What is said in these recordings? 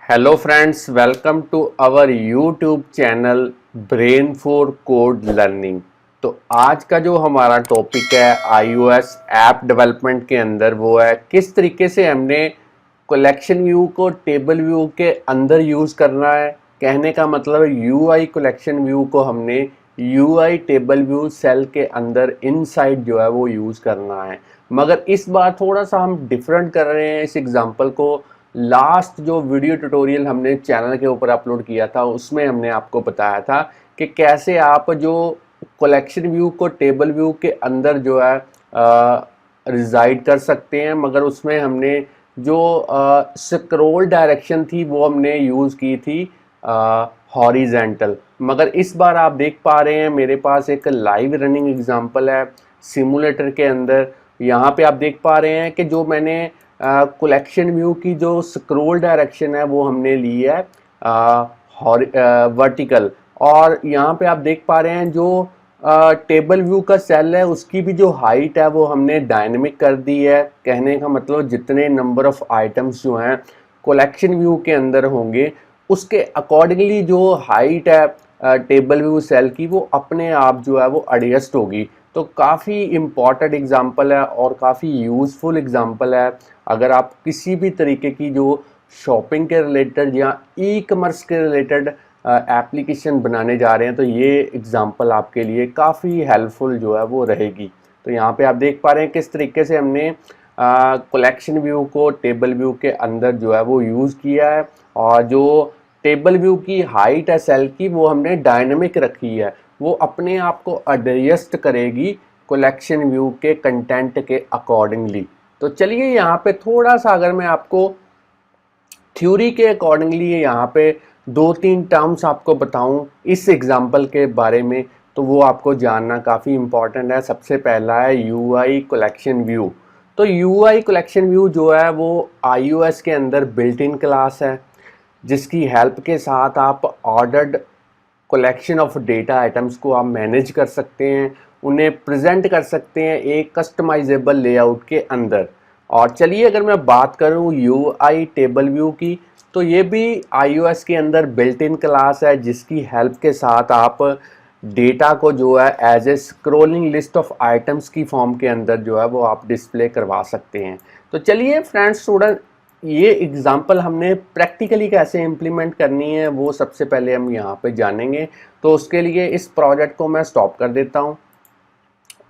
Hello friends, welcome to our YouTube channel brain for code learning. तो आज का जो हमारा टॉपिक है iOS ऐप डेवलपमेंट के अंदर वो है किस तरीके से हमने कलेक्शन व्यू को टेबल व्यू के अंदर यूज़ करना है। कहने का मतलब UI कलेक्शन व्यू को हमने UI टेबल व्यू सेल के अंदर इनसाइड जो है वो यूज़ करना है। मगर इस बार थोड़ा सा हम डिफरेंट कर रहे हैं इस एग्जांपल को। लास्ट जो वीडियो ट्यूटोरियल हमने चैनल के ऊपर अपलोड किया था उसमें हमने आपको बताया था कि कैसे आप जो कलेक्शन व्यू को टेबल व्यू के अंदर जो है रिजाइड कर सकते हैं। मगर उसमें हमने जो स्क्रॉल डायरेक्शन थी वो हमने यूज़ की थी हॉरिजेंटल। मगर इस बार आप देख पा रहे हैं मेरे पास एक लाइव रनिंग एग्जांपल है सिमुलेटर के अंदर। यहाँ पे आप देख पा रहे हैं कि जो मैंने कलेक्शन व्यू की जो स्क्रॉल डायरेक्शन है वो हमने ली है वर्टिकल। और यहाँ पे आप देख पा रहे हैं जो टेबल व्यू का सेल है उसकी भी जो हाइट है वो हमने डायनेमिक कर दी है। कहने का मतलब जितने नंबर ऑफ आइटम्स जो हैं कलेक्शन व्यू के अंदर होंगे उसके अकॉर्डिंगली जो हाइट है टेबल व्यू सेल की वो अपने आप जो है वो एडजस्ट होगी। तो काफ़ी इम्पॉर्टेंट एग्जांपल है और काफ़ी यूज़फुल एग्जांपल है। अगर आप किसी भी तरीके की जो शॉपिंग के रिलेटेड या ई कॉमर्स के रिलेटेड एप्लीकेशन बनाने जा रहे हैं तो ये एग्जांपल आपके लिए काफ़ी हेल्पफुल जो है वो रहेगी। तो यहाँ पे आप देख पा रहे हैं किस तरीके से हमने कलेक्शन व्यू को टेबल व्यू के अंदर जो है वो यूज़ किया है। और जो टेबल व्यू की हाइट है सेल की वो हमने डायनेमिक रखी है, वो अपने आप को एडजस्ट करेगी कलेक्शन व्यू के कंटेंट के अकॉर्डिंगली। तो चलिए यहाँ पे थोड़ा सा अगर मैं आपको थ्योरी के अकॉर्डिंगली यहाँ पे दो तीन टर्म्स आपको बताऊं इस एग्जांपल के बारे में तो वो आपको जानना काफ़ी इम्पॉर्टेंट है। सबसे पहला है UI कलेक्शन व्यू। तो UI कलेक्शन व्यू जो है वो iOS के अंदर बिल्ट इन क्लास है जिसकी हेल्प के साथ आप ordered collection of data items को आप मैनेज कर सकते हैं, उन्हें प्रेजेंट कर सकते हैं एक कस्टमाइजेबल लेआउट के अंदर। और चलिए अगर मैं बात करूं UI टेबल व्यू की तो ये भी iOS के अंदर बिल्ट इन क्लास है जिसकी हेल्प के साथ आप डेटा को जो है as a scrolling list of items की फॉर्म के अंदर जो है वो आप डिस्प्ले करवा सकते हैं। तो चलिए फ्रेंड्स स्टूडेंट ये एग्जाम्पल हमने प्रैक्टिकली कैसे इम्प्लीमेंट करनी है वो सबसे पहले हम यहाँ पे जानेंगे। तो उसके लिए इस प्रोजेक्ट को मैं स्टॉप कर देता हूँ,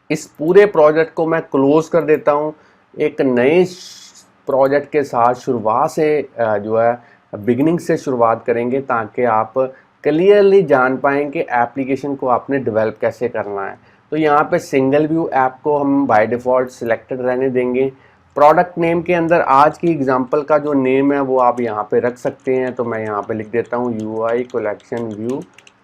इस पूरे प्रोजेक्ट को मैं क्लोज कर देता हूँ, एक नए प्रोजेक्ट के साथ शुरुआत से जो है बिगिनिंग से शुरुआत करेंगे ताकि आप क्लियरली जान पाएँ कि एप्लीकेशन को आपने डेवलप कैसे करना है। तो यहाँ पे सिंगल व्यू ऐप को हम बाय डिफ़ॉल्ट सिलेक्टेड रहने देंगे। प्रोडक्ट नेम के अंदर आज की एग्जांपल का जो नेम है वो आप यहाँ पे रख सकते हैं। तो मैं यहाँ पे लिख देता हूँ UI collection view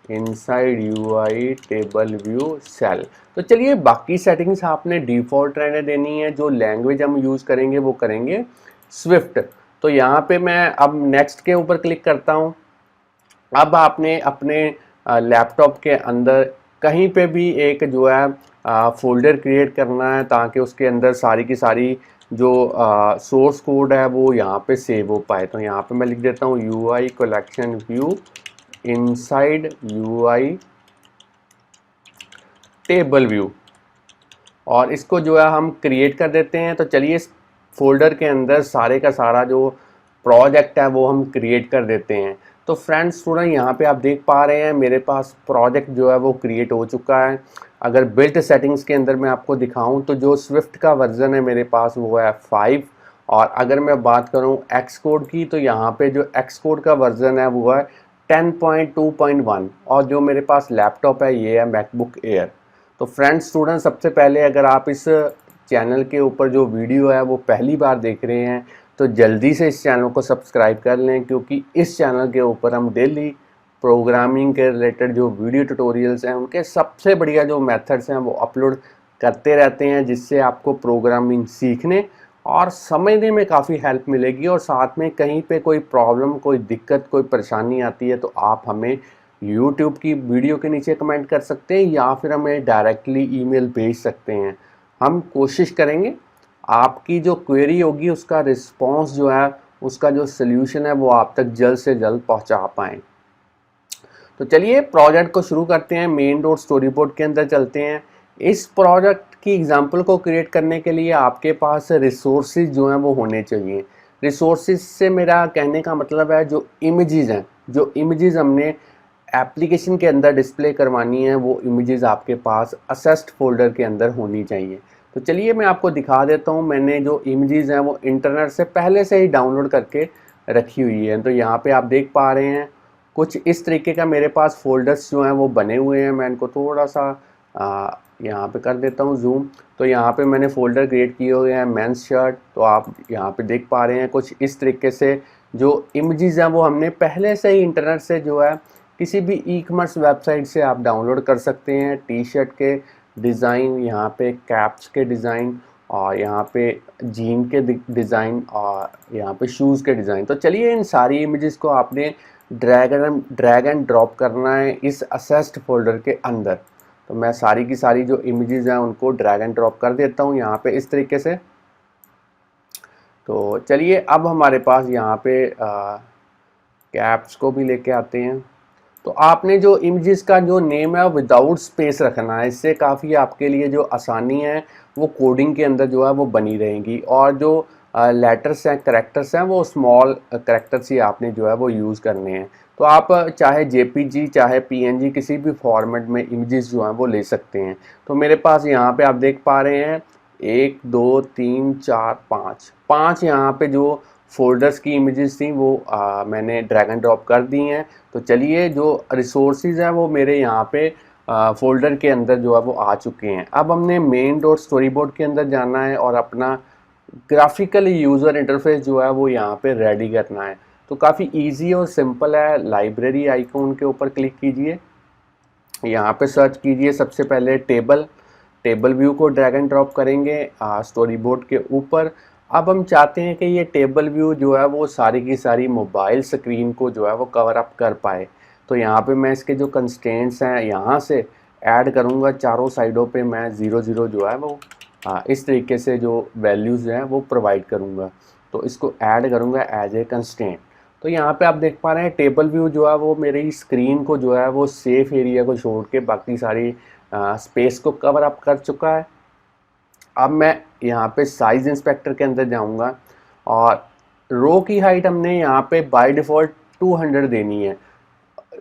inside UI table view cell. तो चलिए बाकी सेटिंग्स आपने डिफ़ॉल्ट रहने देनी है। जो लैंग्वेज हम यूज़ करेंगे वो करेंगे स्विफ्ट। तो यहाँ पे मैं अब नेक्स्ट के ऊपर क्लिक करता हूँ। अब आपने अपने लैपटॉप के अंदर कहीं पे भी एक जो है फोल्डर क्रिएट करना है ताकि उसके अंदर सारी की सारी जो सोर्स कोड है वो यहाँ पे सेव हो पाए। तो यहाँ पे मैं लिख देता हूँ UI collection view inside UI table view और इसको जो है हम क्रिएट कर देते हैं। तो चलिए इस फोल्डर के अंदर सारे का सारा जो प्रोजेक्ट है वो हम क्रिएट कर देते हैं। तो फ्रेंड्स स्टूडेंट यहाँ पे आप देख पा रहे हैं मेरे पास प्रोजेक्ट जो है वो क्रिएट हो चुका है। अगर बिल्ट सेटिंग्स के अंदर मैं आपको दिखाऊं तो जो स्विफ्ट का वर्जन है मेरे पास वो है 5। और अगर मैं बात करूं एक्स कोड की तो यहाँ पे जो एक्स कोड का वर्जन है वो है 10.2.1 और जो मेरे पास लैपटॉप है ये है मैकबुक एयर। तो फ्रेंड्स स्टूडेंट सबसे पहले अगर आप इस चैनल के ऊपर जो वीडियो है वो पहली बार देख रहे हैं तो जल्दी से इस चैनल को सब्सक्राइब कर लें क्योंकि इस चैनल के ऊपर हम डेली प्रोग्रामिंग के रिलेटेड जो वीडियो ट्यूटोरियल्स हैं उनके सबसे बढ़िया जो मेथड्स हैं वो अपलोड करते रहते हैं जिससे आपको प्रोग्रामिंग सीखने और समझने में काफ़ी हेल्प मिलेगी। और साथ में कहीं पे कोई प्रॉब्लम कोई दिक्कत कोई परेशानी आती है तो आप हमें YouTube की वीडियो के नीचे कमेंट कर सकते हैं या फिर हमें डायरेक्टली ईमेल भेज सकते हैं। हम कोशिश करेंगे आपकी जो क्वेरी होगी उसका रिस्पांस जो है उसका जो सोल्यूशन है वो आप तक जल्द से जल्द पहुंचा पाएँ। तो चलिए प्रोजेक्ट को शुरू करते हैं, मेन डॉट स्टोरी बोर्ड के अंदर चलते हैं। इस प्रोजेक्ट की एग्जांपल को क्रिएट करने के लिए आपके पास रिसोर्सेज जो हैं वो होने चाहिए। रिसोर्सेज से मेरा कहने का मतलब है जो इमेजेस हैं, जो इमेजेस हमने एप्लीकेशन के अंदर डिस्प्ले करवानी है, वो इमेजेस आपके पास असेस्ड फोल्डर के अंदर होनी चाहिए। तो चलिए मैं आपको दिखा देता हूँ, मैंने जो इमेजेस हैं वो इंटरनेट से पहले से ही डाउनलोड करके रखी हुई है। तो यहाँ पे आप देख पा रहे हैं कुछ इस तरीके का मेरे पास फोल्डर्स जो हैं वो बने हुए हैं। मैं इनको थोड़ा सा यहाँ पे कर देता हूँ जूम। तो यहाँ पे मैंने फ़ोल्डर क्रिएट किए हुए हैं मेंस शर्ट। तो आप यहाँ पे देख पा रहे हैं कुछ इस तरीके से जो इमेजेस हैं वो हमने पहले से ही इंटरनेट से जो है किसी भी ई कॉमर्स वेबसाइट से आप डाउनलोड कर सकते हैं। टी शर्ट के डिज़ाइन, यहाँ पे कैप्स के डिज़ाइन, और यहाँ पे जीन के डिज़ाइन, और यहाँ पे शूज़ के डिज़ाइन। तो चलिए इन सारी इमेजेस को आपने ड्रैग एंड ड्रॉप करना है इस असेस्ड फोल्डर के अंदर। तो मैं सारी की सारी जो इमेजेस हैं उनको ड्रैग एंड ड्रॉप कर देता हूँ यहाँ पे इस तरीके से। तो चलिए अब हमारे पास यहाँ पे कैप्स को भी लेके आते हैं। तो आपने जो इमेजेस का जो नेम है विदाउट स्पेस रखना है, इससे काफ़ी आपके लिए जो आसानी है वो कोडिंग के अंदर जो है वो बनी रहेगी। और जो लेटर्स हैं, करेक्टर्स हैं, वो स्मॉल करेक्टर्स ही आपने जो है वो यूज़ करने हैं। तो आप चाहे जेपीजी चाहे पीएनजी किसी भी फॉर्मेट में इमेजेस जो हैं वो ले सकते हैं। तो मेरे पास यहाँ पे आप देख पा रहे हैं 1 2 3 4 5 यहाँ पे जो फोल्डर्स की इमेजेस थी वो मैंने ड्रैग एंड ड्रॉप कर दी हैं। तो चलिए जो रिसोर्सेज हैं वो मेरे यहाँ पे फोल्डर के अंदर जो है वो आ चुके हैं। अब हमने मेन डॉट स्टोरी बोर्ड के अंदर जाना है और अपना ग्राफिकल यूज़र इंटरफेस जो है वो यहाँ पे रेडी करना है। तो काफ़ी इजी और सिंपल है। लाइब्रेरी आइकॉन के ऊपर क्लिक कीजिए, यहाँ पे सर्च कीजिए सबसे पहले टेबल व्यू को ड्रैग एंड ड्रॉप करेंगे स्टोरी बोर्ड के ऊपर। अब हम चाहते हैं कि ये टेबल व्यू जो है वो सारी की सारी मोबाइल स्क्रीन को जो है वो कवर अप कर पाए। तो यहाँ पे मैं इसके जो कंस्ट्रेंट्स हैं यहाँ से ऐड करूँगा, चारों साइडों पे मैं 0 0 जो है वो इस तरीके से जो वैल्यूज़ हैं वो प्रोवाइड करूँगा। तो इसको ऐड करूँगा एज ए कंस्ट्रेंट। तो यहाँ पे आप देख पा रहे हैं टेबल व्यू जो है वो मेरी स्क्रीन को जो है वो सेफ एरिया को छोड़ के बाकी सारी स्पेस को कवर अप कर चुका है। अब मैं यहाँ पे साइज इंस्पेक्टर के अंदर जाऊँगा और रो की हाइट हमने यहाँ पे बाय डिफ़ॉल्ट 200 देनी है।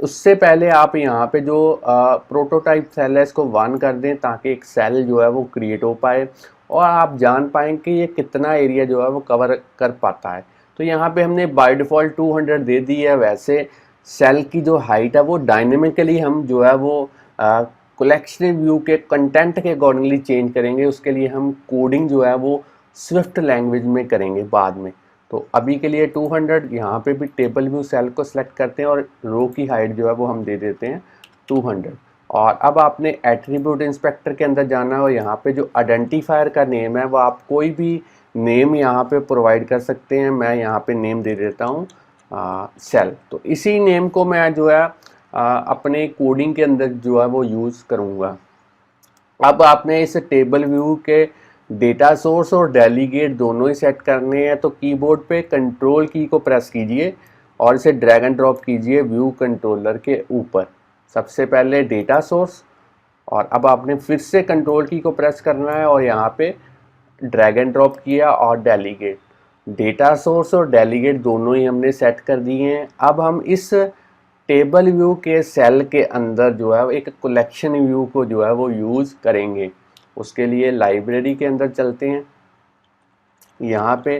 उससे पहले आप यहाँ पे जो प्रोटोटाइप सेल है इसको 1 कर दें ताकि एक सेल जो है वो क्रिएट हो पाए और आप जान पाएँ कि ये कितना एरिया जो है वो कवर कर पाता है। तो यहाँ पे हमने बाय डिफ़ॉल्ट 200 दे दी है। वैसे सेल की जो हाइट है वो डायनेमिकली हम जो है वो कलेक्शन व्यू के कंटेंट के अकॉर्डिंगली चेंज करेंगे। उसके लिए हम कोडिंग जो है वो स्विफ्ट लैंग्वेज में करेंगे बाद में। तो अभी के लिए 200, यहाँ पे भी टेबल व्यू सेल को सिलेक्ट करते हैं और रो की हाइट जो है वो हम दे देते हैं 200। और अब आपने एट्रीब्यूट इंस्पेक्टर के अंदर जाना है और यहाँ पे जो आइडेंटिफायर का नेम है वो आप कोई भी नेम यहाँ पे प्रोवाइड कर सकते हैं। मैं यहाँ पे नेम दे देता हूँ सेल। तो इसी नेम को मैं जो है अपने कोडिंग के अंदर जो है वो यूज़ करूँगा। अब आपने इस टेबल व्यू के डेटा सोर्स और डेलीगेट दोनों ही सेट करने हैं। तो कीबोर्ड पे कंट्रोल की को प्रेस कीजिए और इसे ड्रैग एंड ड्रॉप कीजिए व्यू कंट्रोलर के ऊपर। सबसे पहले डेटा सोर्स, और अब आपने फिर से कंट्रोल की को प्रेस करना है और यहाँ पे ड्रैग एंड ड्रॉप किया और डेलीगेट। डेटा सोर्स और डेलीगेट दोनों ही हमने सेट कर दिए हैं। अब हम इस टेबल व्यू के सेल के अंदर जो है एक कलेक्शन व्यू को जो है वो यूज़ करेंगे। उसके लिए लाइब्रेरी के अंदर चलते हैं। यहाँ पे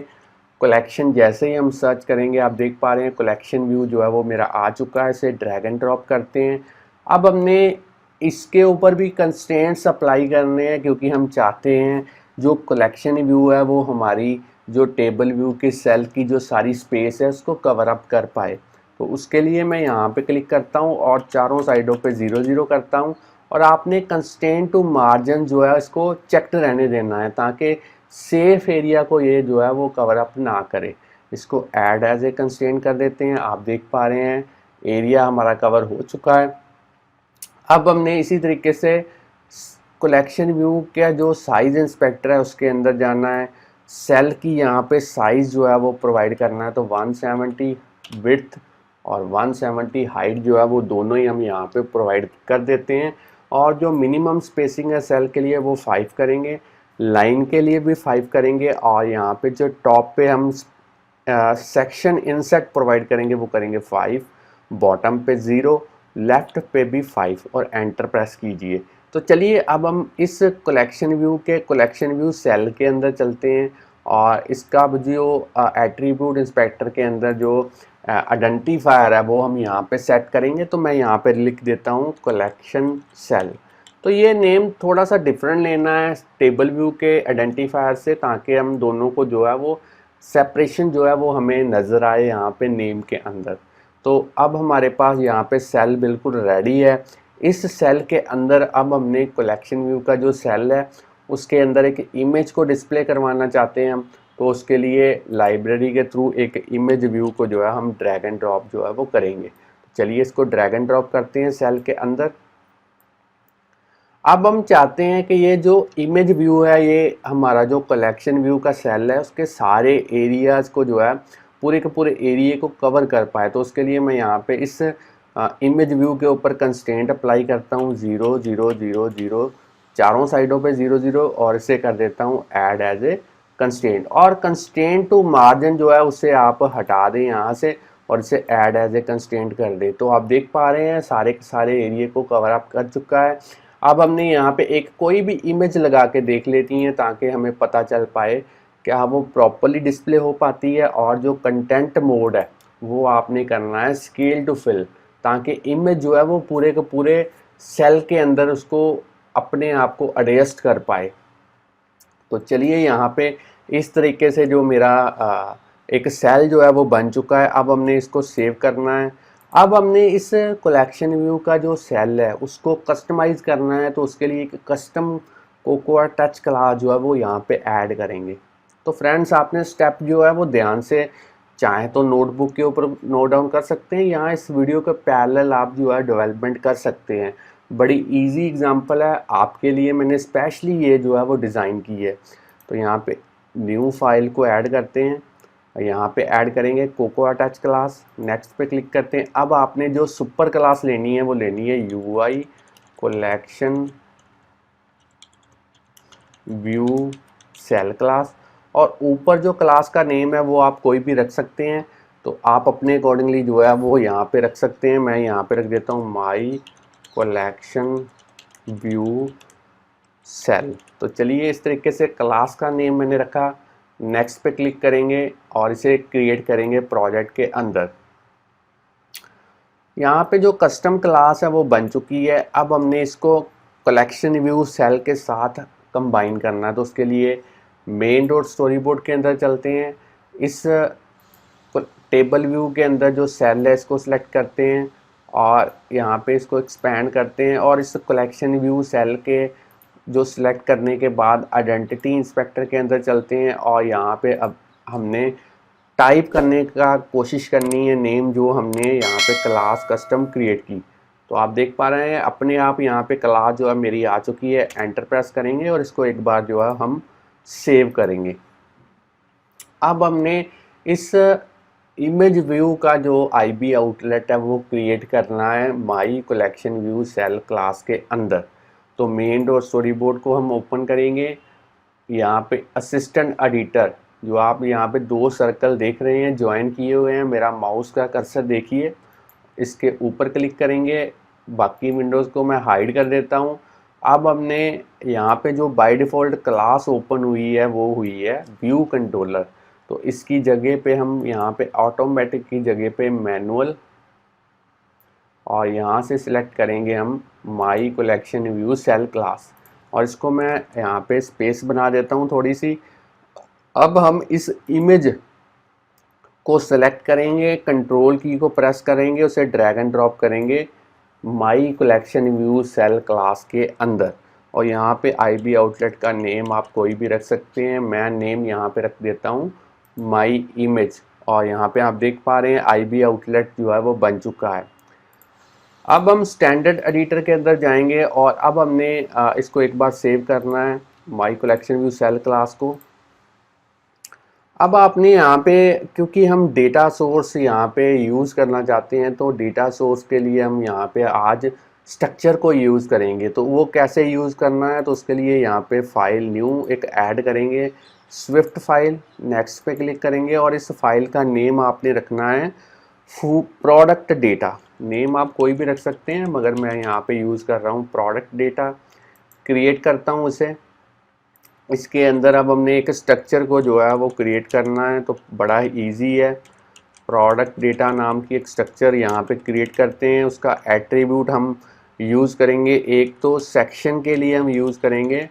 कलेक्शन जैसे ही हम सर्च करेंगे आप देख पा रहे हैं कलेक्शन व्यू जो है वो मेरा आ चुका है। इसे ड्रैग एंड ड्रॉप करते हैं। अब हमने इसके ऊपर भी कंस्ट्रेंट्स अप्लाई करने हैं क्योंकि हम चाहते हैं जो कलेक्शन व्यू है वो हमारी जो टेबल व्यू के सेल की जो सारी स्पेस है उसको कवर अप कर पाए। तो उसके लिए मैं यहाँ पे क्लिक करता हूँ और चारों साइडों पे 0 0 करता हूँ। और आपने कंस्ट्रेंट टू मार्जिन जो है इसको चेक्ड रहने देना है ताकि सेफ एरिया को ये जो है वो कवर अप ना करे। इसको ऐड एज ए कंस्ट्रेंट कर देते हैं। आप देख पा रहे हैं एरिया हमारा कवर हो चुका है। अब हमने इसी तरीके से कलेक्शन व्यू का जो साइज इंस्पेक्टर है उसके अंदर जाना है। सेल की यहाँ पे साइज़ जो है वो प्रोवाइड करना है, तो 170 विड्थ और 170 हाइट जो है वो दोनों ही हम यहाँ पे प्रोवाइड कर देते हैं। और जो मिनिमम स्पेसिंग है सेल के लिए वो 5 करेंगे, लाइन के लिए भी 5 करेंगे, और यहाँ पे जो टॉप पे हम सेक्शन इनसेट प्रोवाइड करेंगे वो करेंगे 5, बॉटम पे 0, लेफ्ट पे भी 5 और एंटर प्रेस कीजिए। तो चलिए अब हम इस कलेक्शन व्यू सेल के अंदर चलते हैं, और इसका जो एट्रीब्यूट इंस्पेक्टर के अंदर जो आइडेंटिफायर है वो हम यहाँ पे सेट करेंगे। तो मैं यहाँ पे लिख देता हूँ कलेक्शन सेल। तो ये नेम थोड़ा सा डिफरेंट लेना है टेबल व्यू के आइडेंटिफायर से, ताकि हम दोनों को जो है वो सेपरेशन जो है वो हमें नज़र आए यहाँ पे नेम के अंदर। तो अब हमारे पास यहाँ पे सेल बिल्कुल रेडी है। इस सेल के अंदर अब हमने कलेक्शन व्यू का जो सेल है उसके अंदर एक इमेज को डिस्प्ले करवाना चाहते हैं हम, तो उसके लिए लाइब्रेरी के थ्रू एक इमेज व्यू को जो है हम ड्रैग एंड ड्रॉप जो है वो करेंगे। चलिए इसको ड्रैग एंड ड्रॉप करते हैं सेल के अंदर। अब हम चाहते हैं कि ये जो इमेज व्यू है ये हमारा जो कलेक्शन व्यू का सेल है उसके सारे एरियाज़ को जो है पूरे के पूरे एरिया को कवर कर पाए। तो उसके लिए मैं यहाँ पे इस इमेज व्यू के ऊपर कंस्ट्रेंट अप्लाई करता हूँ 0 0 0 0, चारों साइडों पे 0 0, और इसे कर देता हूँ ऐड एज ए कंस्ट्रेंट। और कंस्ट्रेंट टू मार्जिन जो है उसे आप हटा दें यहाँ से और इसे ऐड एज ए कंस्ट्रेंट कर दें। तो आप देख पा रहे हैं सारे के सारे एरिया को कवर अप कर चुका है। अब हमने यहाँ पे एक कोई भी इमेज लगा के देख लेती हैं ताकि हमें पता चल पाए क्या वो प्रॉपरली डिस्प्ले हो पाती है। और जो कंटेंट मोड है वो आपने करना है स्केल टू फिल, ताकि इमेज जो है वो पूरे के पूरे सेल के अंदर उसको अपने आप को एडजस्ट कर पाए। तो चलिए यहाँ पे इस तरीके से जो मेरा एक सेल जो है वो बन चुका है। अब हमने इसको सेव करना है। अब हमने इस कलेक्शन व्यू का जो सेल है उसको कस्टमाइज़ करना है, तो उसके लिए एक कस्टम कोकोआ टच क्लास जो है वो यहाँ पे ऐड करेंगे। तो फ्रेंड्स आपने स्टेप जो है वो ध्यान से चाहे तो नोटबुक के ऊपर नोट डाउन कर सकते हैं, यहाँ इस वीडियो के पैरेलल आप जो है डेवलपमेंट कर सकते हैं। बड़ी इजी एग्जांपल है आपके लिए, मैंने स्पेशली ये जो है वो डिज़ाइन की है। तो यहाँ पे न्यू फाइल को ऐड करते हैं, यहाँ पे ऐड करेंगे कोकोआ टच क्लास, नेक्स्ट पे क्लिक करते हैं। अब आपने जो सुपर क्लास लेनी है वो लेनी है UI collection view cell class, और ऊपर जो क्लास का नेम है वो आप कोई भी रख सकते हैं। तो आप अपने अकॉर्डिंगली जो है वो यहाँ पे रख सकते हैं। मैं यहाँ पे रख देता हूँ माई कलेक्शन व्यू सेल। तो चलिए इस तरीके से क्लास का नेम मैंने रखा। नेक्स्ट पे क्लिक करेंगे और इसे क्रिएट करेंगे प्रोजेक्ट के अंदर। यहाँ पे जो कस्टम क्लास है वो बन चुकी है। अब हमने इसको कलेक्शन व्यू सेल के साथ कंबाइन करना है। तो उसके लिए मेन डॉट स्टोरी बोर्ड के अंदर चलते हैं। इस टेबल व्यू के अंदर जो सेल है इसको सिलेक्ट करते हैं और यहाँ पे इसको एक्सपैंड करते हैं, और इस कलेक्शन व्यू सेल के जो सिलेक्ट करने के बाद आइडेंटिटी इंस्पेक्टर के अंदर चलते हैं, और यहाँ पे अब हमने टाइप करने का कोशिश करनी है नेम जो हमने यहाँ पे क्लास कस्टम क्रिएट की। तो आप देख पा रहे हैं अपने आप यहाँ पे क्लास जो है मेरी आ चुकी है। एंटर प्रेस करेंगे और इसको एक बार जो है हम सेव करेंगे। अब हमने इस इमेज व्यू का जो IB आउटलेट है वो क्रिएट करना है my collection view cell class के अंदर। तो मेन डॉट स्टोरी बोर्ड को हम ओपन करेंगे। यहाँ पे असिस्टेंट एडिटर जो आप यहाँ पे 2 सर्कल देख रहे हैं ज्वाइन किए हुए हैं, मेरा माउस का कर्सर देखिए, इसके ऊपर क्लिक करेंगे। बाकी विंडोज़ को मैं हाइड कर देता हूँ। अब हमने यहाँ पे जो बाय डिफ़ॉल्ट क्लास ओपन हुई है वो हुई है व्यू कंट्रोलर। तो इसकी जगह पे हम यहाँ पे ऑटोमेटिक की जगह पे मैनुअल, और यहाँ से सिलेक्ट करेंगे हम my collection view cell class, और इसको मैं यहाँ पे स्पेस बना देता हूँ थोड़ी सी। अब हम इस इमेज को सेलेक्ट करेंगे, कंट्रोल की को प्रेस करेंगे, उसे ड्रैग एंड ड्रॉप करेंगे my collection view cell class के अंदर। और यहाँ पे IB आउटलेट का नेम आप कोई भी रख सकते हैं। मैं नेम यहाँ पे रख देता हूँ माई इमेज, और यहाँ पे आप देख पा रहे हैं IB आउटलेट जो है वो बन चुका है। अब हम स्टैंडर्ड एडिटर के अंदर जाएंगे और अब हमने इसको एक बार सेव करना है my collection view cell class को। अब आपने यहाँ पे, क्योंकि हम डेटा सोर्स यहाँ पे यूज़ करना चाहते हैं, तो डेटा सोर्स के लिए हम यहाँ पे आज स्ट्रक्चर को यूज़ करेंगे। तो वो कैसे यूज़ करना है, तो उसके लिए यहाँ पे फाइल न्यू एक ऐड करेंगे, स्विफ्ट फाइल, नेक्स्ट पे क्लिक करेंगे और इस फाइल का नेम आपने रखना है प्रोडक्ट डेटा। नेम आप कोई भी रख सकते हैं, मगर मैं यहाँ पे यूज़ कर रहा हूँ प्रोडक्ट डेटा। क्रिएट करता हूँ उसे। इसके अंदर अब हमने एक स्ट्रक्चर को जो है वो क्रिएट करना है, तो बड़ा इजी है। प्रोडक्ट डेटा नाम की एक स्ट्रक्चर यहाँ पे क्रिएट करते हैं। उसका एट्रीब्यूट हम यूज़ करेंगे, एक तो सेक्शन के लिए हम यूज़ करेंगे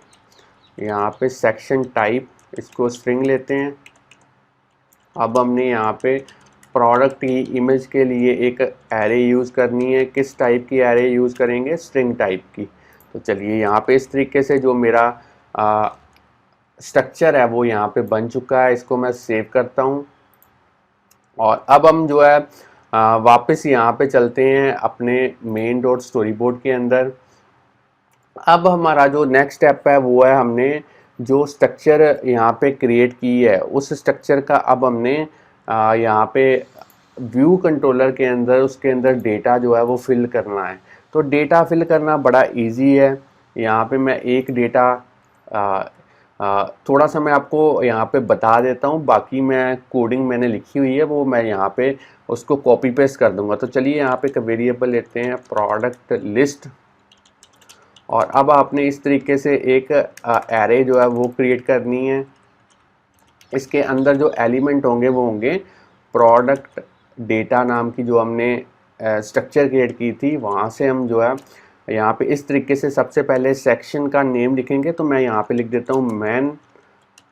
यहाँ पे सेक्शन टाइप, इसको स्ट्रिंग लेते हैं। अब हमने यहाँ पे प्रोडक्ट की इमेज के लिए एक एरे यूज़ करनी है। किस टाइप की एरे यूज़ करेंगे, स्ट्रिंग टाइप की। तो चलिए यहाँ पे इस तरीके से जो मेरा स्ट्रक्चर है वो यहाँ पे बन चुका है। इसको मैं सेव करता हूँ और अब हम जो है वापस यहाँ पे चलते हैं अपने मेन डॉट स्टोरी बोर्ड के अंदर। अब हमारा जो नेक्स्ट स्टेप है वो है, हमने जो स्ट्रक्चर यहाँ पे क्रिएट की है उस स्ट्रक्चर का अब हमने यहाँ पे व्यू कंट्रोलर के अंदर उसके अंदर डेटा जो है वो फिल करना है। तो डेटा फिल करना बड़ा इजी है। यहाँ पे मैं एक डेटा थोड़ा सा मैं आपको यहाँ पे बता देता हूँ, बाकी मैं कोडिंग मैंने लिखी हुई है वो मैं यहाँ पे उसको कॉपी पेस्ट कर दूंगा। तो चलिए यहाँ पे एक वेरिएबल लेते हैं प्रोडक्ट लिस्ट, और अब आपने इस तरीके से एक एरे जो है वो क्रिएट करनी है। इसके अंदर जो एलिमेंट होंगे वो होंगे प्रोडक्ट डेटा नाम की जो हमने स्ट्रक्चर क्रिएट की थी, वहाँ से हम जो है यहाँ पे इस तरीके से सबसे पहले सेक्शन का नेम लिखेंगे। तो मैं यहाँ पे लिख देता हूँ मैन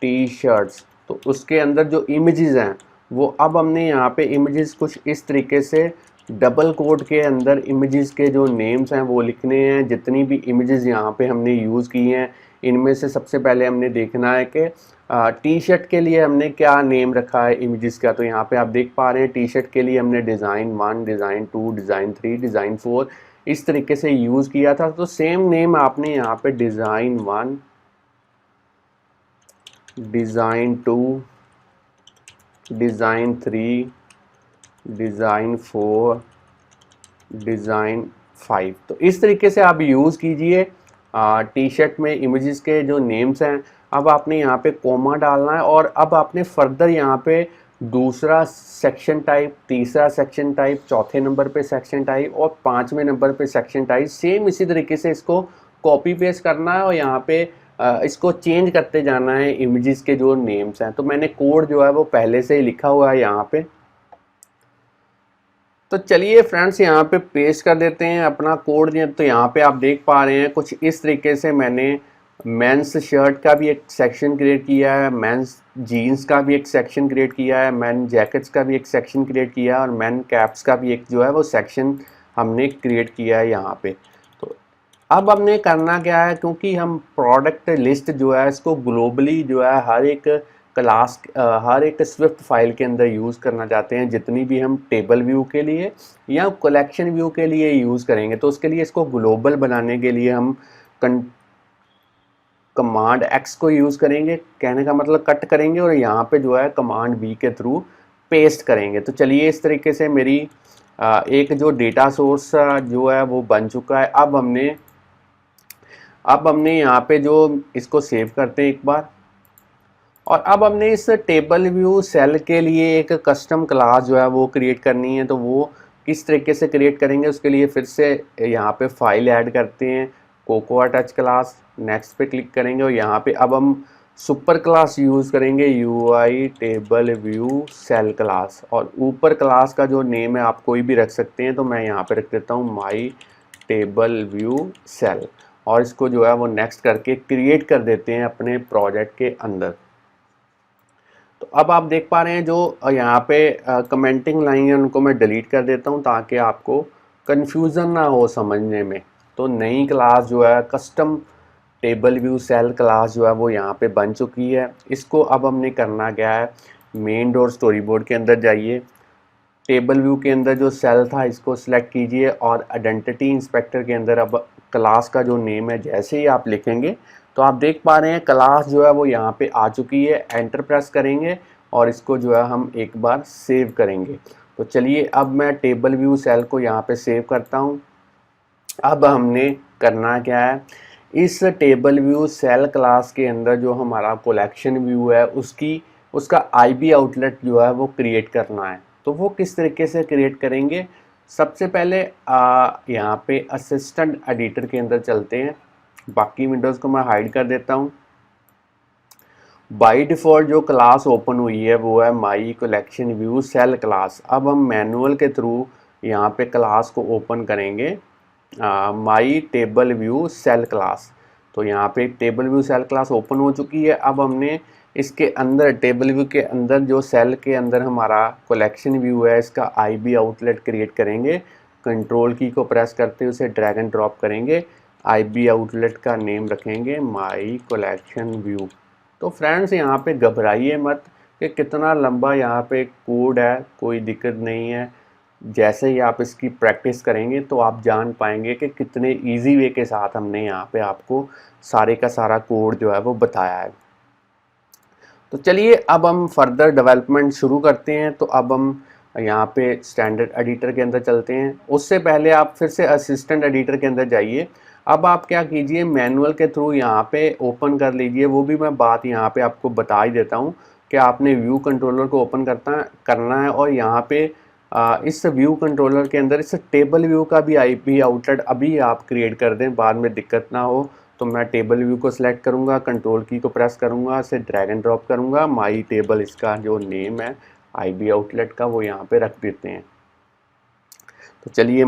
टी शर्ट्स। तो उसके अंदर जो इमेजेस हैं वो अब हमने यहाँ पे इमेजेस कुछ इस तरीके से डबल कोड के अंदर इमेजेस के जो नेम्स हैं वो लिखने हैं। जितनी भी इमेजेस यहाँ पे हमने यूज़ की हैं इनमें से सबसे पहले हमने देखना है कि टी शर्ट के लिए हमने क्या नेम रखा है इमेजेस का। तो यहाँ पे आप देख पा रहे हैं टी शर्ट के लिए हमने डिज़ाइन 1, डिज़ाइन 2, डिज़ाइन 3, डिज़ाइन 4 इस तरीके से यूज़ किया था। तो सेम नेम आपने यहाँ पे design 1, design 2, design 3, design 4, design 5, तो इस तरीके से आप यूज़ कीजिए टी शर्ट में इमेजेस के जो नेम्स हैं। अब आपने यहाँ पे कोमा डालना है और अब आपने फर्दर यहाँ पे दूसरा सेक्शन टाइप, तीसरा सेक्शन टाइप, चौथे नंबर पे सेक्शन टाइप और पांचवें नंबर पे सेक्शन टाइप सेम इसी तरीके से इसको कॉपी पेस्ट करना है और यहाँ पे इसको चेंज करते जाना है इमेजेस के जो नेम्स हैं। तो मैंने कोड जो है वो पहले से ही लिखा हुआ है यहाँ पे। तो चलिए फ्रेंड्स यहाँ पे पेस्ट कर देते हैं अपना कोड। तो यहाँ पे आप देख पा रहे हैं कुछ इस तरीके से मैंने मेंस शर्ट का भी एक सेक्शन क्रिएट किया है, मेंस जीन्स का भी एक सेक्शन क्रिएट किया है, मैन जैकेट्स का भी एक सेक्शन क्रिएट किया है और मैन कैप्स का भी एक जो है वो सेक्शन हमने क्रिएट किया है यहाँ पे। तो अब हमने करना क्या है, क्योंकि हम प्रोडक्ट लिस्ट जो है इसको ग्लोबली जो है हर एक क्लास हर एक स्विफ्ट फाइल के अंदर यूज़ करना चाहते हैं, जितनी भी हम टेबल व्यू के लिए या कलेक्शन व्यू के लिए यूज़ करेंगे। तो उसके लिए इसको ग्लोबल बनाने के लिए हम कमांड एक्स को यूज़ करेंगे, कहने का मतलब कट करेंगे और यहाँ पे जो है कमांड वी के थ्रू पेस्ट करेंगे। तो चलिए इस तरीके से मेरी एक जो डेटा सोर्स जो है वो बन चुका है। अब हमने यहाँ पे जो इसको सेव करते हैं एक बार, और अब हमने इस टेबल व्यू सेल के लिए एक कस्टम क्लास जो है वो क्रिएट करनी है। तो वो किस तरीके से क्रिएट करेंगे उसके लिए फिर से यहाँ पे फाइल ऐड करते हैं, कोकोआ टच क्लास, नेक्स्ट पे क्लिक करेंगे और यहाँ पे अब हम सुपर क्लास यूज़ करेंगे UI table view cell class, और ऊपर क्लास का जो नेम है आप कोई भी रख सकते हैं। तो मैं यहाँ पे रख देता हूँ माई टेबल व्यू सेल, और इसको जो है वो नेक्स्ट करके क्रिएट कर देते हैं अपने प्रोजेक्ट के अंदर। तो अब आप देख पा रहे हैं जो यहाँ पे कमेंटिंग लाइन है उनको मैं डिलीट कर देता हूँ ताकि आपको कन्फ्यूज़न ना हो समझने में। तो नई क्लास जो है custom table view cell class जो है वो यहाँ पे बन चुकी है। इसको अब हमने करना क्या है, मेन डॉट स्टोरी बोर्ड के अंदर जाइए, टेबल व्यू के अंदर जो सेल था इसको सिलेक्ट कीजिए और आइडेंटिटी इंस्पेक्टर के अंदर अब क्लास का जो नेम है जैसे ही आप लिखेंगे तो आप देख पा रहे हैं क्लास जो है वो यहाँ पे आ चुकी है। एंटर प्रेस करेंगे और इसको जो है हम एक बार सेव करेंगे। तो चलिए अब मैं टेबल व्यू सेल को यहाँ पे सेव करता हूँ। अब हमने करना क्या है, इस टेबल व्यू सेल क्लास के अंदर जो हमारा कलेक्शन व्यू है उसका आईबी आउटलेट जो है वो क्रिएट करना है। तो वो किस तरीके से क्रिएट करेंगे, सबसे पहले यहाँ पे असिस्टेंट एडिटर के अंदर चलते हैं। बाकी विंडोज़ को मैं हाइड कर देता हूँ। बाय डिफ़ॉल्ट जो क्लास ओपन हुई है वो है my collection view cell class. अब हम मैनुअल के थ्रू यहाँ पे क्लास को ओपन करेंगे my table view cell class. तो यहाँ पे table view cell class open हो चुकी है। अब हमने इसके अंदर टेबल व्यू के अंदर जो सेल के अंदर हमारा कलेक्शन व्यू है इसका आईबी आउटलेट क्रिएट करेंगे। कंट्रोल की को प्रेस करते हुए उसे ड्रैग एंड ड्रॉप करेंगे। आईबी आउटलेट का नेम रखेंगे माई कलेक्शन व्यू। तो फ्रेंड्स यहाँ पे घबराइए मत कि कितना लंबा यहाँ पे कोड है, कोई दिक्कत नहीं है। जैसे ही आप इसकी प्रैक्टिस करेंगे तो आप जान पाएंगे कि कितने इजी वे के साथ हमने यहाँ पे आपको सारे का सारा कोड जो है वो बताया है। तो चलिए अब हम फर्दर डेवलपमेंट शुरू करते हैं। तो अब हम यहाँ पे स्टैंडर्ड एडिटर के अंदर चलते हैं। उससे पहले आप फिर से असिस्टेंट एडिटर के अंदर जाइए। अब आप क्या कीजिए, मैनुअल के थ्रू यहाँ पे ओपन कर लीजिए। वो भी मैं बात यहाँ पे आपको बता ही देता हूँ कि आपने व्यू कंट्रोलर को ओपन करना है और यहाँ पे इस व्यू कंट्रोलर के अंदर इस टेबल व्यू का भी आईपी आउटलेट अभी आप क्रिएट कर दें, बाद में दिक्कत ना हो। तो मैं टेबल व्यू को सिलेक्ट करूँगा, कंट्रोल की को प्रेस करूँगा, इसे ड्रैग एंड ड्रॉप करूँगा। माई टेबल इसका जो नेम है आईबी आउटलेट का वो यहाँ पे रख देते हैं। तो चलिए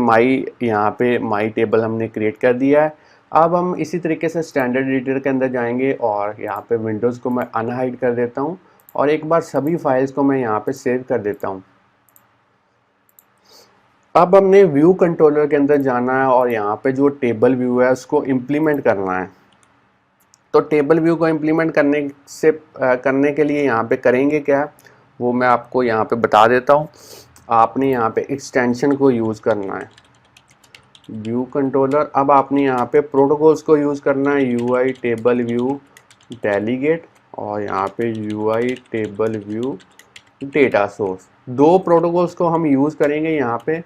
यहाँ पे माई टेबल हमने क्रिएट कर दिया है। अब हम इसी तरीके से स्टैंडर्ड एडिटर के अंदर जाएंगे और यहाँ पे विंडोज़ को मैं अनहाइड कर देता हूँ और एक बार सभी फाइल्स को मैं यहाँ पे सेव कर देता हूँ। अब हमने व्यू कंट्रोलर के अंदर जाना है और यहाँ पे जो टेबल व्यू है उसको इम्प्लीमेंट करना है। तो टेबल व्यू को इम्प्लीमेंट करने के लिए यहाँ पे करेंगे क्या, वो मैं आपको यहाँ पे बता देता हूँ। आपने यहाँ पे एक्सटेंशन को यूज़ करना है व्यू कंट्रोलर। अब आपने यहाँ पे प्रोटोकॉल्स को यूज़ करना है यूआई टेबल व्यू डेलीगेट और यहाँ पे UI table view data source. दो प्रोटोकॉल्स को हम यूज़ करेंगे यहाँ पे।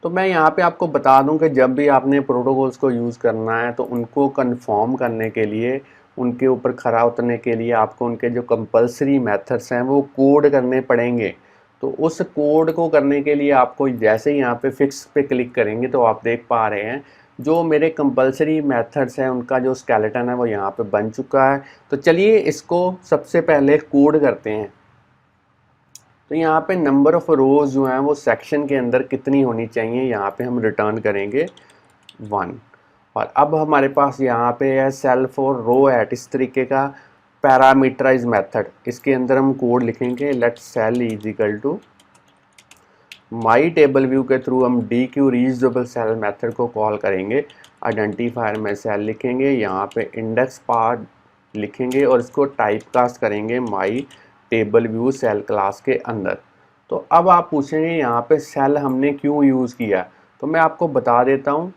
तो मैं यहाँ पे आपको बता दूं कि जब भी आपने प्रोटोकॉल्स को यूज़ करना है तो उनको कंफर्म करने के लिए, उनके ऊपर खरा उतरने के लिए आपको उनके जो कंपलसरी मेथड्स हैं वो कोड करने पड़ेंगे। तो उस कोड को करने के लिए आपको जैसे ही यहाँ पे फिक्स पे क्लिक करेंगे तो आप देख पा रहे हैं जो मेरे कंपलसरी मेथड्स हैं उनका जो स्केलेटन है वो यहाँ पे बन चुका है। तो चलिए इसको सबसे पहले कोड करते हैं। तो यहाँ पे नंबर ऑफ़ रोज़ जो हैं वो सेक्शन के अंदर कितनी होनी चाहिए, यहाँ पे हम रिटर्न करेंगे 1। और अब हमारे पास यहाँ पे है सेल फॉर रो एट, इस तरीके का पैरामीटराइज मेथड। इसके अंदर हम कोड लिखेंगे let cell is equal to my table view के थ्रू हम dequeue reusable cell method को कॉल करेंगे। आइडेंटिफायर में सेल लिखेंगे, यहाँ पे इंडेक्स पार्ट लिखेंगे और इसको टाइप कास्ट करेंगे my table view cell class के अंदर। तो अब आप पूछेंगे यहाँ पे सेल हमने क्यों यूज़ किया, तो मैं आपको बता देता हूँ।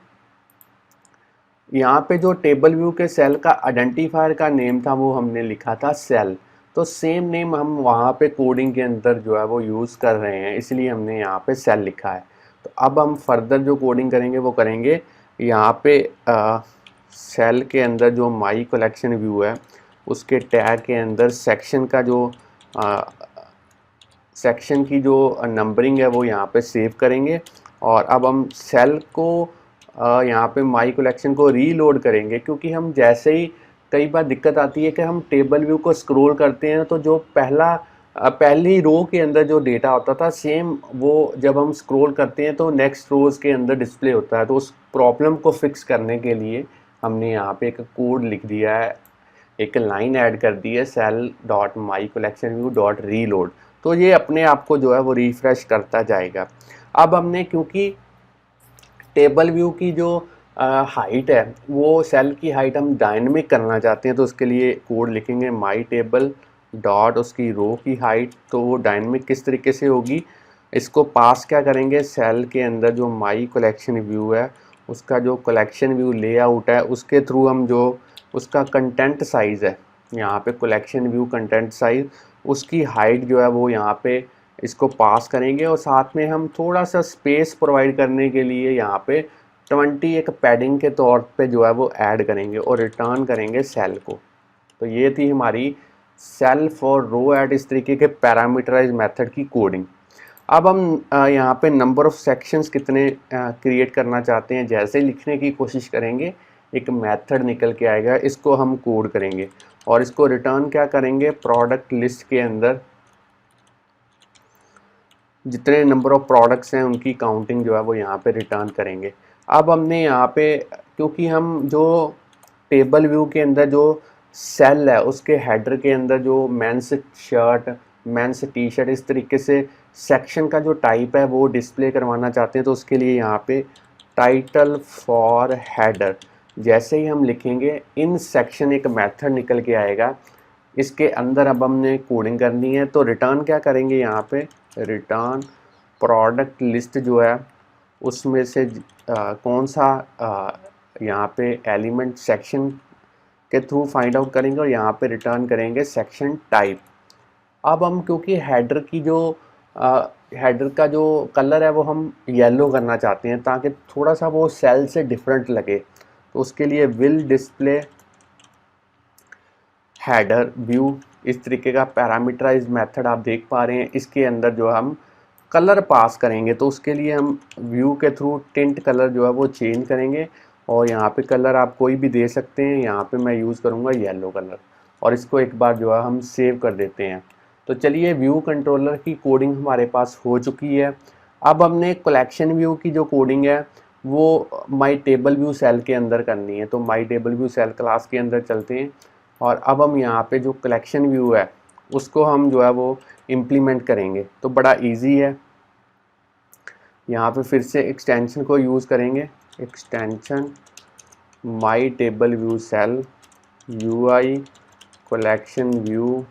यहाँ पे जो टेबल व्यू के सेल का आइडेंटिफायर का नेम था वो हमने लिखा था सेल। तो सेम नेम हम वहाँ पे कोडिंग के अंदर जो है वो यूज़ कर रहे हैं, इसलिए हमने यहाँ पे सेल लिखा है। तो अब हम फर्दर जो कोडिंग करेंगे वो करेंगे यहाँ पे सेल के अंदर जो माई कलेक्शन व्यू है उसके टैग के अंदर सेक्शन का जो सेक्शन की जो नंबरिंग है वो यहाँ पे सेव करेंगे। और अब हम सेल को यहाँ पे माई कलेक्शन को रीलोड करेंगे, क्योंकि हम जैसे ही कई बार दिक्कत आती है कि हम टेबल व्यू को स्क्रॉल करते हैं तो जो पहली रो के अंदर जो डेटा होता था सेम वो जब हम स्क्रॉल करते हैं तो नेक्स्ट रोज़ के अंदर डिस्प्ले होता है। तो उस प्रॉब्लम को फिक्स करने के लिए हमने यहाँ पे एक कोड लिख दिया है, एक लाइन ऐड कर दी है cell dot my collection view dot reload. तो ये अपने आप को जो है वो रिफ़्रेश करता जाएगा। अब हमने क्योंकि टेबल व्यू की जो हाइट है वो सेल की हाइट हम डायनेमिक करना चाहते हैं, तो उसके लिए कोड लिखेंगे माई टेबल डॉट उसकी रो की हाइट। तो वो डायनेमिक किस तरीके से होगी, इसको पास क्या करेंगे, सेल के अंदर जो माई कलेक्शन व्यू है उसका जो कलेक्शन व्यू लेआउट है उसके थ्रू हम जो उसका कंटेंट साइज़ है यहाँ पे कलेक्शन व्यू कंटेंट साइज, उसकी हाइट जो है वो यहाँ पे इसको पास करेंगे और साथ में हम थोड़ा सा स्पेस प्रोवाइड करने के लिए यहाँ पे 20 एक पैडिंग के तौर पे जो है वो ऐड करेंगे और रिटर्न करेंगे सेल को। तो ये थी हमारी सेल्फ और रो एट इस तरीके के पैरामीटराइज मेथड की कोडिंग। अब हम यहाँ पे नंबर ऑफ सेक्शंस कितने क्रिएट करना चाहते हैं जैसे लिखने की कोशिश करेंगे, एक मेथड निकल के आएगा, इसको हम कोड करेंगे और इसको रिटर्न क्या करेंगे, प्रोडक्ट लिस्ट के अंदर जितने नंबर ऑफ प्रोडक्ट्स हैं उनकी काउंटिंग जो है वो यहाँ पे रिटर्न करेंगे। अब हमने यहाँ पे क्योंकि हम जो टेबल व्यू के अंदर जो सेल है उसके हेडर के अंदर जो men's shirt, men's T shirt, इस तरीके से सेक्शन का जो टाइप है वो डिस्प्ले करवाना चाहते हैं, तो उसके लिए यहाँ पे टाइटल फॉर हेडर जैसे ही हम लिखेंगे इन सेक्शन एक मेथड निकल के आएगा, इसके अंदर अब हमने कोडिंग करनी है। तो रिटर्न क्या करेंगे, यहाँ पे रिटर्न प्रोडक्ट लिस्ट जो है उसमें से कौन सा यहाँ पे एलिमेंट सेक्शन के थ्रू फाइंड आउट करेंगे और यहाँ पे रिटर्न करेंगे सेक्शन टाइप। अब हम क्योंकि हेडर की जो हेडर का जो कलर है वो हम येलो करना चाहते हैं ताकि थोड़ा सा वो सेल से डिफरेंट लगे, तो उसके लिए विल डिस्प्ले हेडर व्यू इस तरीके का पैरामीटराइज मेथड आप देख पा रहे हैं, इसके अंदर जो हम कलर पास करेंगे। तो उसके लिए हम व्यू के थ्रू टिंट कलर जो है वो चेंज करेंगे और यहाँ पे कलर आप कोई भी दे सकते हैं, यहाँ पे मैं यूज़ करूँगा येलो कलर और इसको एक बार जो है हम सेव कर देते हैं। तो चलिए व्यू कंट्रोलर की कोडिंग हमारे पास हो चुकी है। अब हमने कलेक्शन व्यू की जो कोडिंग है वो माई टेबल व्यू सेल के अंदर करनी है। तो my table view cell class के अंदर चलते हैं और अब हम यहाँ पे जो कलेक्शन व्यू है उसको हम जो है वो इम्प्लीमेंट करेंगे। तो बड़ा इजी है, यहाँ पे फिर से एक्सटेंशन को यूज़ करेंगे, extension my table view cell UI collection view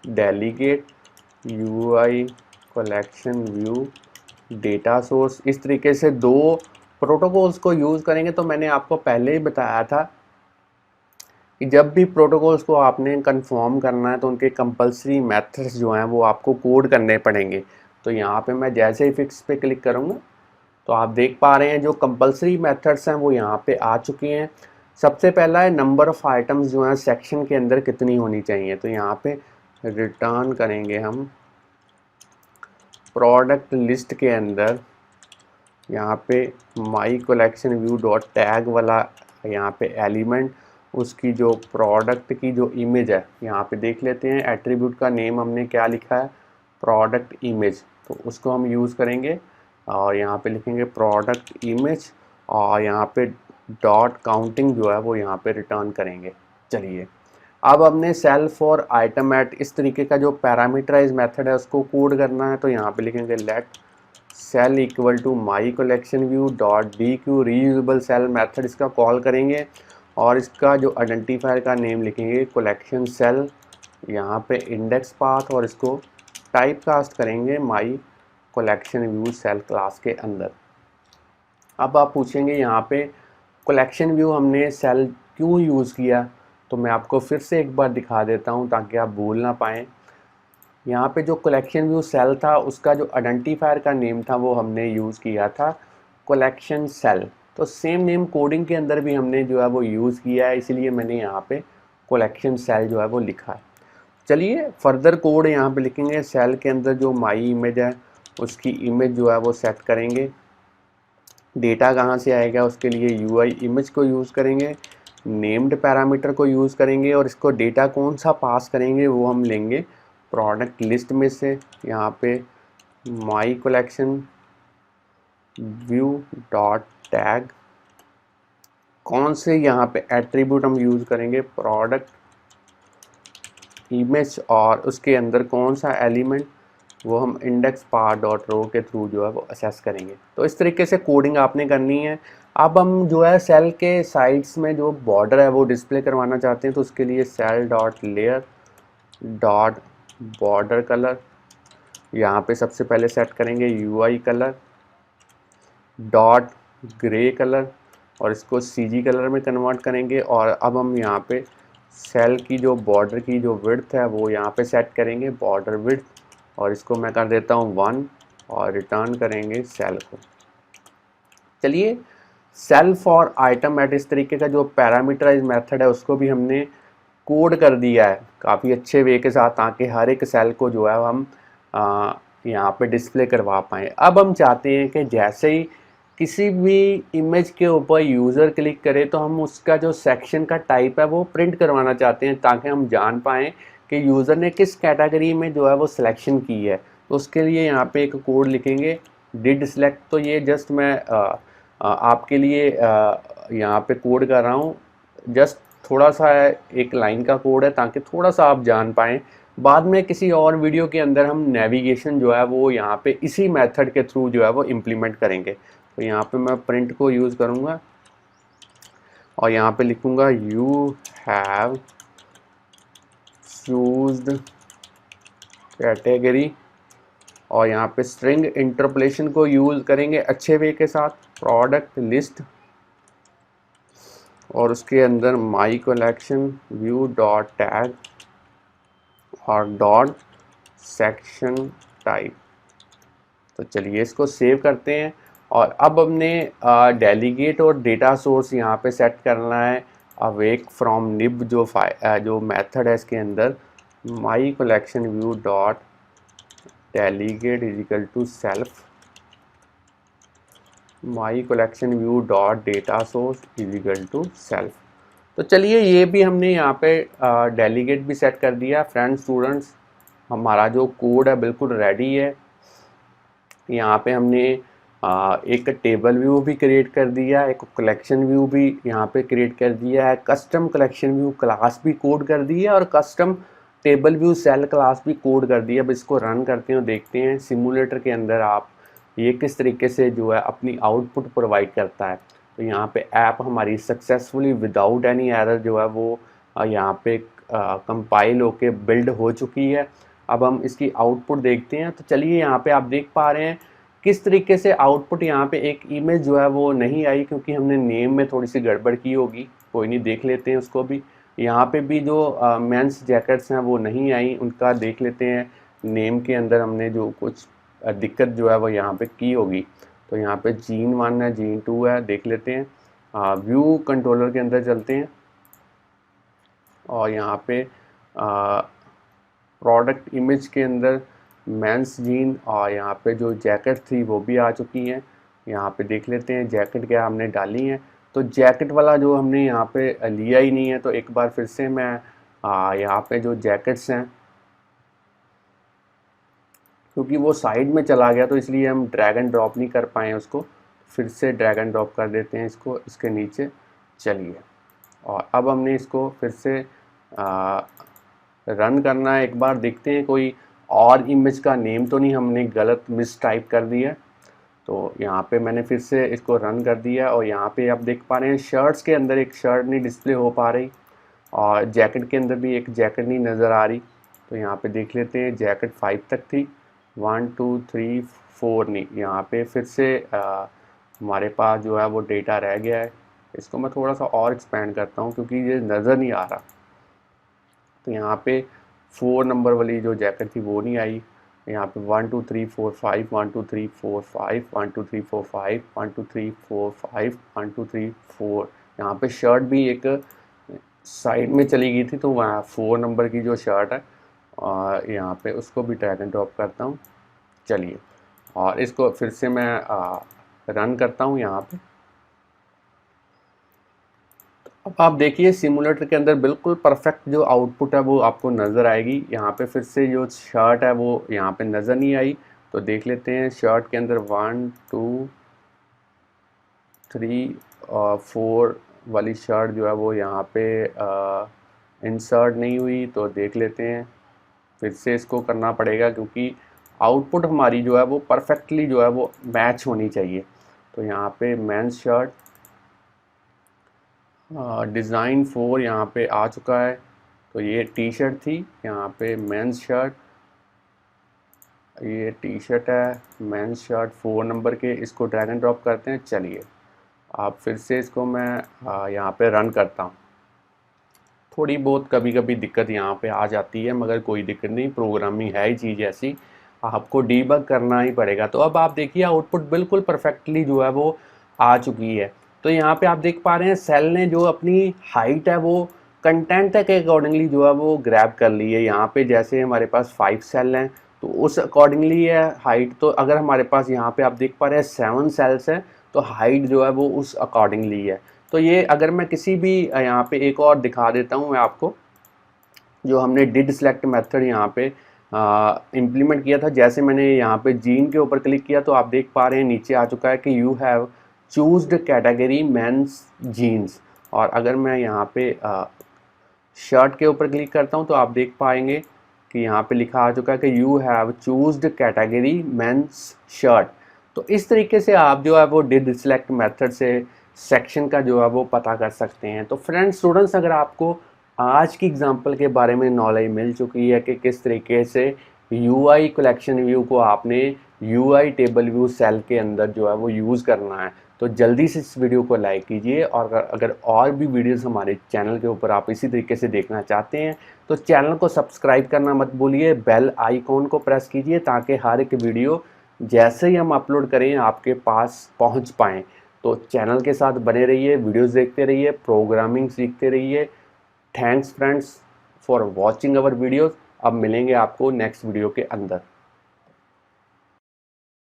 delegate UI collection view data source, इस तरीके से दो प्रोटोकॉल्स को यूज़ करेंगे। तो मैंने आपको पहले ही बताया था कि जब भी प्रोटोकॉल्स को आपने कंफर्म करना है तो उनके कंपलसरी मेथड्स जो हैं वो आपको कोड करने पड़ेंगे। तो यहाँ पे मैं जैसे ही फिक्स पे क्लिक करूँगा तो आप देख पा रहे हैं जो कंपलसरी मेथड्स हैं वो यहाँ पे आ चुके हैं। सबसे पहला है नंबर ऑफ़ आइटम्स जो हैं सेक्शन के अंदर कितनी होनी चाहिए। तो यहाँ पे रिटर्न करेंगे हम प्रोडक्ट लिस्ट के अंदर यहाँ पे माई कलेक्शन व्यू डॉट टैग वाला यहाँ पे एलिमेंट, उसकी जो प्रोडक्ट की जो इमेज है यहाँ पे देख लेते हैं। एट्रीब्यूट का नेम हमने क्या लिखा है, प्रोडक्ट इमेज, तो उसको हम यूज़ करेंगे और यहाँ पे लिखेंगे प्रोडक्ट इमेज और यहाँ पे डॉट काउंटिंग जो है वो यहाँ पे रिटर्न करेंगे। चलिए अब हमने सेल्फ और आइटम एट इस तरीके का जो पैरामीटराइज मेथड है उसको कोड करना है। तो यहाँ पे लिखेंगे let cell equal to my collection view dot DQ reusable cell method, इसका कॉल करेंगे और इसका जो आइडेंटिफायर का नेम लिखेंगे कलेक्शन सेल, यहाँ पे इंडेक्स पाथ और इसको टाइप कास्ट करेंगे my collection view cell class के अंदर। अब आप पूछेंगे यहाँ पे कलेक्शन व्यू हमने सेल क्यों यूज़ किया, तो मैं आपको फिर से एक बार दिखा देता हूँ ताकि आप भूल ना पाएँ। यहाँ पे जो कलेक्शन व्यू सेल था उसका जो आइडेंटिफायर का नेम था वो हमने यूज़ किया था कलेक्शन सेल। तो सेम नेम कोडिंग के अंदर भी हमने जो है वो यूज़ किया है, इसलिए मैंने यहाँ पे कलेक्शन सेल जो है वो लिखा है। चलिए फर्दर कोड यहाँ पे लिखेंगे। सेल के अंदर जो माई इमेज है उसकी इमेज जो है वो सेट करेंगे। डेटा कहाँ से आएगा उसके लिए UI इमेज को यूज़ करेंगे, नेम्ड पैरामीटर को यूज़ करेंगे और इसको डेटा कौन सा पास करेंगे वो हम लेंगे प्रोडक्ट लिस्ट में से। यहाँ पे माई कलेक्शन व्यू डॉट टैग, कौन से यहाँ पे एट्रीब्यूट हम यूज़ करेंगे, प्रोडक्ट इमेज और उसके अंदर कौन सा एलिमेंट वो हम इंडेक्स पाथ डॉट रो के थ्रू जो है वो असेस करेंगे। तो इस तरीके से कोडिंग आपने करनी है। अब हम जो है सेल के साइड्स में जो बॉर्डर है वो डिस्प्ले करवाना चाहते हैं, तो उसके लिए cell dot layer dot border colour, यहाँ पे सबसे पहले सेट करेंगे UI colour dot grey colour और इसको CG कलर में कन्वर्ट करेंगे और अब हम यहाँ पे सेल की जो बॉर्डर की जो विड्थ है वो यहाँ पे सेट करेंगे, बॉर्डर विड्थ, और इसको मैं कर देता हूँ 1 और रिटर्न करेंगे सेल को। चलिए, सेल फॉर आइटम एट इस तरीके का जो पैरामीटराइज मेथड है उसको भी हमने कोड कर दिया है काफ़ी अच्छे वे के साथ, ताकि हर एक सेल को जो है हम यहाँ पे डिस्प्ले करवा पाएँ। अब हम चाहते हैं कि जैसे ही किसी भी इमेज के ऊपर यूज़र क्लिक करे तो हम उसका जो सेक्शन का टाइप है वो प्रिंट करवाना चाहते हैं, ताकि हम जान पाएँ कि यूज़र ने किस कैटेगरी में जो है वो सिलेक्शन की है। तो उसके लिए यहाँ पे एक कोड लिखेंगे डिड सिलेक्ट। तो ये जस्ट मैं आपके लिए यहाँ पे कोड कर रहा हूँ, जस्ट थोड़ा सा एक लाइन का कोड है ताकि थोड़ा सा आप जान पाएँ। बाद में किसी और वीडियो के अंदर हम नेविगेशन जो है वो यहाँ पे इसी मेथड के थ्रू जो है वो इम्प्लीमेंट करेंगे। तो यहाँ पे मैं प्रिंट को यूज़ करूँगा और यहाँ पे लिखूँगा यू हैव चूज्ड कैटेगरी, और यहाँ पे स्ट्रिंग इंटरपोलेशन को यूज़ करेंगे अच्छे वे के साथ, प्रोडक्ट लिस्ट, और उसके अंदर my collection view dot tag और डॉट सेक्शन टाइप। तो चलिए इसको सेव करते हैं। और अब हमने डेलीगेट और डेटा सोर्स यहाँ पे सेट करना है अवेक फ्रॉम निब जो मेथड है इसके अंदर my collection view dot delegate is equal to self my collection view dot data source is equal to self. तो चलिए ये भी हमने यहाँ पे डेलीगेट भी सेट कर दिया। फ्रेंड्स स्टूडेंट्स, हमारा जो कोड है बिल्कुल रेडी है। यहाँ पे हमने एक टेबल व्यू भी क्रिएट कर दिया, एक कलेक्शन व्यू भी यहाँ पे क्रिएट कर दिया है, कस्टम कलेक्शन व्यू क्लास भी कोड कर दी है, और custom table view cell class भी कोड कर दी है। अब इसको रन करते हैं और देखते हैं सिमुलेटर के अंदर आप ये किस तरीके से जो है अपनी आउटपुट प्रोवाइड करता है। तो यहाँ पे ऐप हमारी सक्सेसफुली विदाउट एनी एरर जो है वो यहाँ पे कंपाइल होके बिल्ड हो चुकी है। अब हम इसकी आउटपुट देखते हैं। तो चलिए यहाँ पे आप देख पा रहे हैं किस तरीके से आउटपुट यहाँ पे एक इमेज जो है वो नहीं आई, क्योंकि हमने नेम में थोड़ी सी गड़बड़ की होगी। कोई नहीं, देख लेते हैं उसको भी। यहाँ पे भी जो मेंस जैकेट्स हैं वो नहीं आई, उनका देख लेते हैं। नेम के अंदर हमने जो कुछ दिक्कत जो है वो यहाँ पे की होगी। तो यहाँ पे जीन 1 है, जीन 2 है, देख लेते हैं। व्यू कंट्रोलर के अंदर चलते हैं और यहाँ पे प्रोडक्ट इमेज के अंदर मेंस जीन और यहाँ पे जो जैकेट थी वो भी आ चुकी हैं। यहाँ पे देख लेते हैं जैकेट क्या हमने डाली है। तो जैकेट वाला जो हमने यहाँ पे लिया ही नहीं है, तो एक बार फिर से मैं यहाँ पे जो जैकेट्स हैं, क्योंकि वो साइड में चला गया तो इसलिए हम ड्रैग एंड ड्रॉप नहीं कर पाए उसको। फिर से ड्रैग एंड ड्रॉप कर देते हैं इसको इसके नीचे। चलिए, और अब हमने इसको फिर से रन करना है। एक बार देखते हैं कोई और इमेज का नेम तो नहीं हमने गलत मिस टाइप कर दिया। तो यहाँ पे मैंने फिर से इसको रन कर दिया और यहाँ पे आप देख पा रहे हैं शर्ट्स के अंदर एक शर्ट नहीं डिस्प्ले हो पा रही और जैकेट के अंदर भी एक जैकेट नहीं नज़र आ रही। तो यहाँ पे देख लेते हैं जैकेट 5 तक थी, 1 2 3 4 नहीं। यहाँ पे फिर से हमारे पास जो है वो डेटा रह गया है। इसको मैं थोड़ा सा और एक्सपेंड करता हूँ क्योंकि ये नज़र नहीं आ रहा। तो यहाँ पे 4 नंबर वाली जो जैकेट थी वो नहीं आई। यहाँ पे 1 2 3 4 5 1 2 3 4 5 1 2 3 4 5 1 2 3 4 5 1 2 3 4। यहाँ पे शर्ट भी एक साइड में चली गई थी, तो वहाँ 4 नंबर की जो शर्ट है और यहाँ पे उसको भी ड्रैग एंड ड्रॉप करता हूँ। चलिए, और इसको फिर से मैं रन करता हूँ यहाँ पे। अब आप देखिए सिमुलेटर के अंदर बिल्कुल परफेक्ट जो आउटपुट है वो आपको नज़र आएगी। यहाँ पे फिर से जो शर्ट है वो यहाँ पे नज़र नहीं आई। तो देख लेते हैं शर्ट के अंदर 1 2 3 और 4 वाली शर्ट जो है वो यहाँ पे इंसर्ट नहीं हुई। तो देख लेते हैं, फिर से इसको करना पड़ेगा क्योंकि आउटपुट हमारी जो है वो परफेक्टली जो है वो मैच होनी चाहिए। तो यहाँ पे मेंस शर्ट डिज़ाइन 4 यहाँ पे आ चुका है। तो ये टी शर्ट थी, यहाँ पे मेंस शर्ट, ये टी शर्ट है, मेंस शर्ट 4 नंबर के। इसको ड्रैग एंड ड्रॉप करते हैं। चलिए, आप फिर से इसको मैं यहाँ पे रन करता हूँ। थोड़ी बहुत कभी कभी दिक्कत यहाँ पे आ जाती है, मगर कोई दिक्कत नहीं, प्रोग्रामिंग है ही चीज़ ऐसी, आपको डीबग करना ही पड़ेगा। तो अब आप देखिए आउटपुट बिल्कुल परफेक्टली जो है वो आ चुकी है। तो यहाँ पे आप देख पा रहे हैं सेल ने जो अपनी हाइट है वो कंटेंट के अकॉर्डिंगली जो है वो ग्रैब कर ली है। यहाँ पे जैसे हमारे पास 5 सेल हैं तो उस अकॉर्डिंगली है हाइट। तो अगर हमारे पास यहाँ पे आप देख पा रहे हैं 7 सेल्स हैं तो हाइट जो है वो उस अकॉर्डिंगली है। तो ये अगर मैं किसी भी यहाँ पे एक और दिखा देता हूँ मैं आपको, जो हमने डिड सेलेक्ट मेथड यहाँ पे इम्प्लीमेंट किया था। जैसे मैंने यहाँ पे जीन के ऊपर क्लिक किया तो आप देख पा रहे हैं नीचे आ चुका है कि you have chosen category men's jeans. और अगर मैं यहाँ पे शर्ट के ऊपर क्लिक करता हूँ तो आप देख पाएंगे कि यहाँ पे लिखा आ चुका है कि you have chosen category men's shirt. तो इस तरीके से आप जो है वो डिड सेलेक्ट मेथड से सेक्शन का जो है वो पता कर सकते हैं। तो फ्रेंड्स स्टूडेंट्स, अगर आपको आज की एग्जांपल के बारे में नॉलेज मिल चुकी है कि किस तरीके से यूआई कलेक्शन व्यू को आपने यूआई टेबल व्यू सेल के अंदर जो है वो यूज़ करना है, तो जल्दी से इस वीडियो को लाइक कीजिए। और अगर और भी वीडियोस हमारे चैनल के ऊपर आप इसी तरीके से देखना चाहते हैं तो चैनल को सब्सक्राइब करना मत भूलिए, बेल आइकॉन को प्रेस कीजिए ताकि हर एक वीडियो जैसे ही हम अपलोड करें आपके पास पहुंच पाएँ। तो चैनल के साथ बने रहिए, वीडियोस देखते रहिए, प्रोग्रामिंग सीखते रहिए। Thanks friends for watching our videos. अब मिलेंगे आपको नेक्स्ट वीडियो के अंदर।